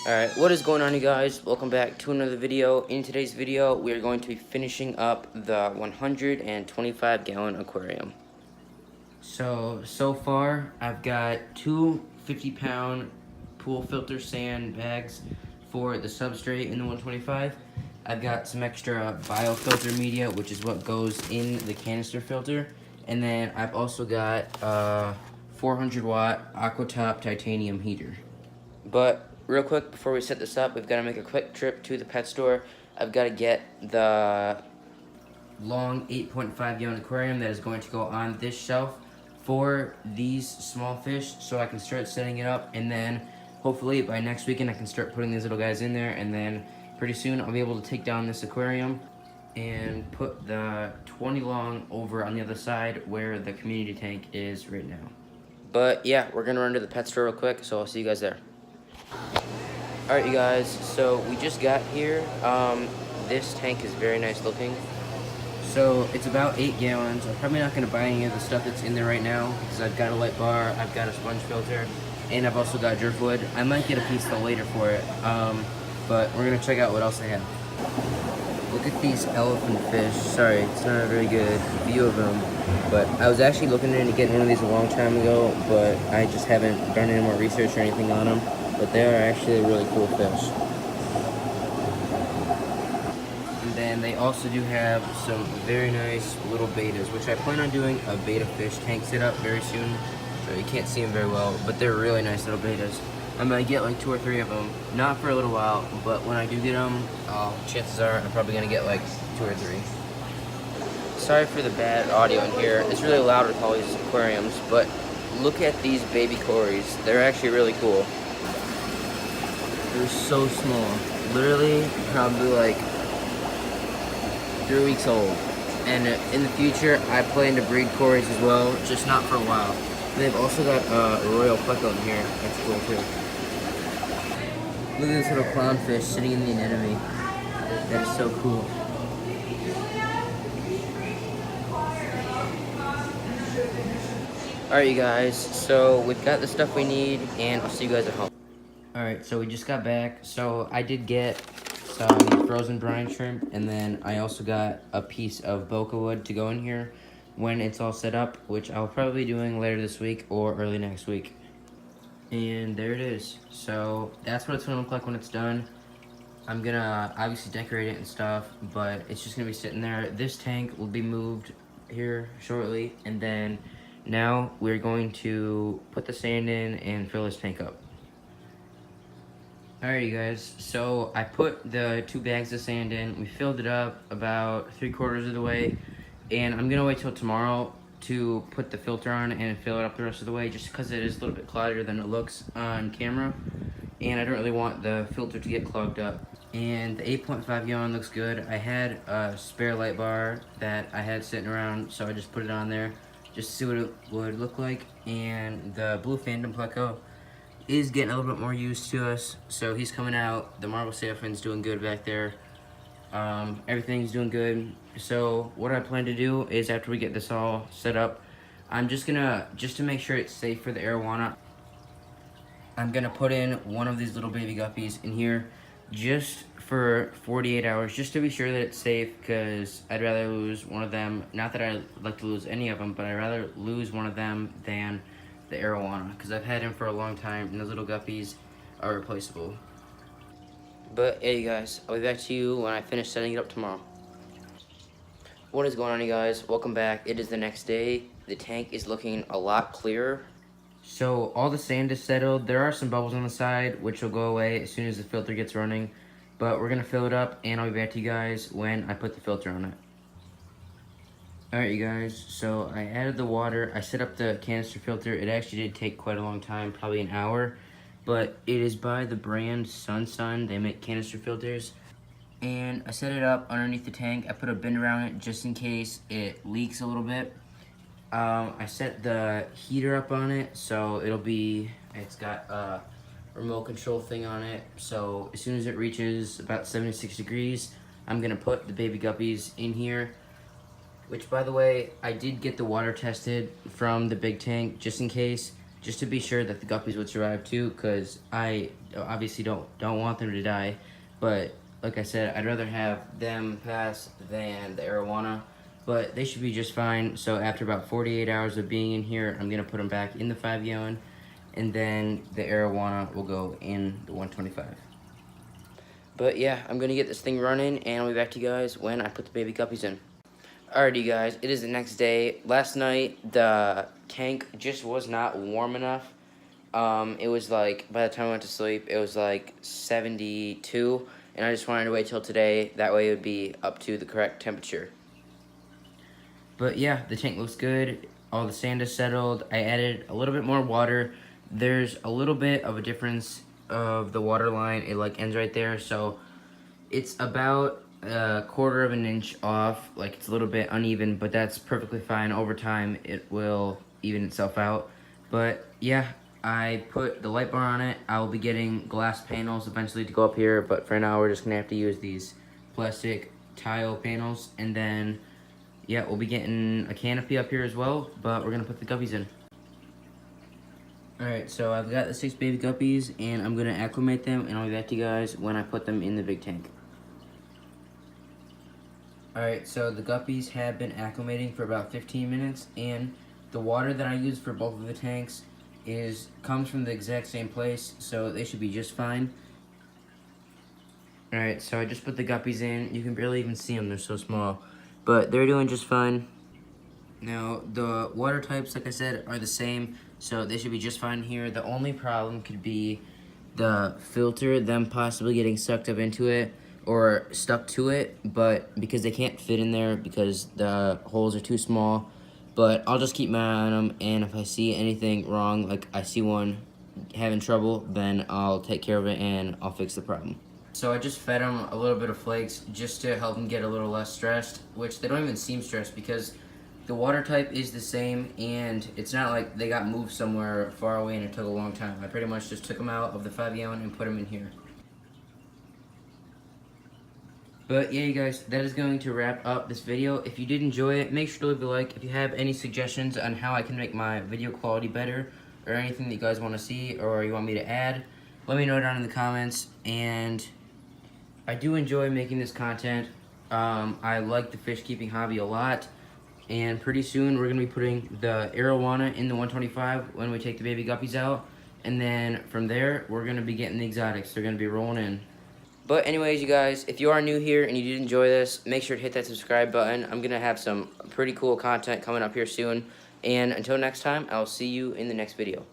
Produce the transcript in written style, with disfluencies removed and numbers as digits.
Alright, what is going on, you guys? Welcome back to another video. In today's video, we are going to be finishing up the 125-gallon aquarium. So far, I've got two 50-pound pool filter sand bags for the substrate in the 125. I've got some extra biofilter media, which is what goes in the canister filter. And then I've also got a 400-watt Aquatop titanium heater. But real quick, before we set this up, we've got to make a quick trip to the pet store. I've got to get the long 8.5-gallon aquarium that is going to go on this shelf for these small fish, so I can start setting it up, and then hopefully by next weekend I can start putting these little guys in there, and then pretty soon I'll be able to take down this aquarium and put the 20 long over on the other side where the community tank is right now. But yeah, we're gonna run to the pet store real quick, so I'll see you guys there. Alright, you guys, so we just got here. This tank is very nice looking. So it's about 8 gallons. I'm probably not going to buy any of the stuff that's in there right now because I've got a light bar, I've got a sponge filter, and I've also got driftwood. I might get a piece though later for it, but we're going to check out what else I have. Look at these elephant fish. Sorry, it's not a very good view of them, but I was actually looking into getting one of these a long time ago, but I just haven't done any more research or anything on them. But they are actually a really cool fish. And then they also do have some very nice little betas, which I plan on doing a beta fish tank setup very soon. So you can't see them very well, but they're really nice little betas. I'm gonna get like 2 or 3 of them, not for a little while, but when I do get them, chances are I'm probably gonna get like 2 or 3. Sorry for the bad audio in here. It's really loud with all these aquariums, but look at these baby cories. They're actually really cool. They're so small. Literally, probably like 3 weeks old. And in the future, I plan to breed cories as well, just not for a while. They've also got a royal pleco in here. That's cool too. Look at this little clownfish sitting in the anemone. That is so cool. Alright, you guys, so we've got the stuff we need, and I'll see you guys at home. Alright, so we just got back. So I did get some frozen brine shrimp, and then I also got a piece of bokeh wood to go in here when it's all set up, which I'll probably be doing later this week or early next week. And there it is. So that's what it's gonna look like when it's done. I'm gonna obviously decorate it and stuff, but it's just gonna be sitting there. This tank will be moved here shortly, and then now we're going to put the sand in and fill this tank up. Alright, you guys, so I put the 2 bags of sand in. We filled it up about 3/4 of the way, and I'm gonna wait till tomorrow to put the filter on and fill it up the rest of the way, just because it is a little bit cloudier than it looks on camera, and I don't really want the filter to get clogged up. And the 8.5 gallon looks good. I had a spare light bar that I had sitting around, so I just put it on there just to see what it would look like. And the blue phantom pleco is getting a little bit more used to us, so he's coming out. The marble sailfin's doing good back there. Everything's doing good. So what I plan to do is, after we get this all set up, I'm just to make sure it's safe for the Arowana, I'm gonna put in one of these little baby guppies in here just for 48 hours, just to be sure that it's safe, because I'd rather lose one of them. Not that I like to lose any of them, but I'd rather lose one of them than the Arowana, because I've had him for a long time, and the little guppies are replaceable. But hey, you guys, I'll be back to you when I finish setting it up tomorrow. What is going on, you guys? Welcome back. It is the next day. The tank is looking a lot clearer. So all the sand is settled. There are some bubbles on the side, which will go away as soon as the filter gets running. But we're gonna fill it up, and I'll be back to you guys when I put the filter on it. Alright, you guys, so I added the water. I set up the canister filter. It actually did take quite a long time, probably an hour, but it is by the brand Sun. They make canister filters. And I set it up underneath the tank. I put a bin around it just in case it leaks a little bit. I set the heater up on it, so it's got a remote control thing on it, so as soon as it reaches about 76 degrees, I'm gonna put the baby guppies in here. Which, by the way, I did get the water tested from the big tank, just in case, just to be sure that the guppies would survive too, because I obviously don't want them to die. But like I said, I'd rather have them pass than the Arowana, but they should be just fine. So after about 48 hours of being in here, I'm gonna put them back in the 5-gallon, and then the Arowana will go in the 125. But yeah, I'm gonna get this thing running, and I'll be back to you guys when I put the baby guppies in. Alrighty guys, it is the next day. Last night, the tank just was not warm enough. It was like, by the time I went to sleep, it was like 72, and I just wanted to wait till today. That way it would be up to the correct temperature. But yeah, the tank looks good. All the sand is settled. I added a little bit more water. There's a little bit of a difference of the water line. It like ends right there, so it's about a 1/4 of an inch off. Like, it's a little bit uneven, but that's perfectly fine. Over time, it will even itself out. But yeah, I put the light bar on it. I will be getting glass panels eventually to go up here, but for now, we're just gonna have to use these plastic tile panels. And then, yeah, we'll be getting a canopy up here as well, but we're gonna put the guppies in. Alright, so I've got the 6 baby guppies, and I'm gonna acclimate them, and I'll be back to you guys when I put them in the big tank. Alright, so the guppies have been acclimating for about 15 minutes, and the water that I use for both of the tanks comes from the exact same place, so they should be just fine. Alright, so I just put the guppies in. You can barely even see them, they're so small. But they're doing just fine. Now, the water types, like I said, are the same, so they should be just fine here. The only problem could be the filter, them possibly getting sucked up into it or stuck to it, but because they can't fit in there because the holes are too small. But I'll just keep my eye on them, and if I see anything wrong, like I see one having trouble, then I'll take care of it and I'll fix the problem. So I just fed them a little bit of flakes just to help them get a little less stressed, which they don't even seem stressed because the water type is the same, and it's not like they got moved somewhere far away and it took a long time. I pretty much just took them out of the 5-gallon and put them in here. But yeah, you guys, that is going to wrap up this video. If you did enjoy it, make sure to leave a like. If you have any suggestions on how I can make my video quality better, or anything that you guys want to see or you want me to add, let me know down in the comments. And I do enjoy making this content. I like the fish keeping hobby a lot. And pretty soon we're going to be putting the Arowana in the 125 when we take the baby guppies out. And then from there, we're going to be getting the exotics. They're going to be rolling in. But anyways, you guys, if you are new here and you did enjoy this, make sure to hit that subscribe button. I'm going to have some pretty cool content coming up here soon. And until next time, I'll see you in the next video.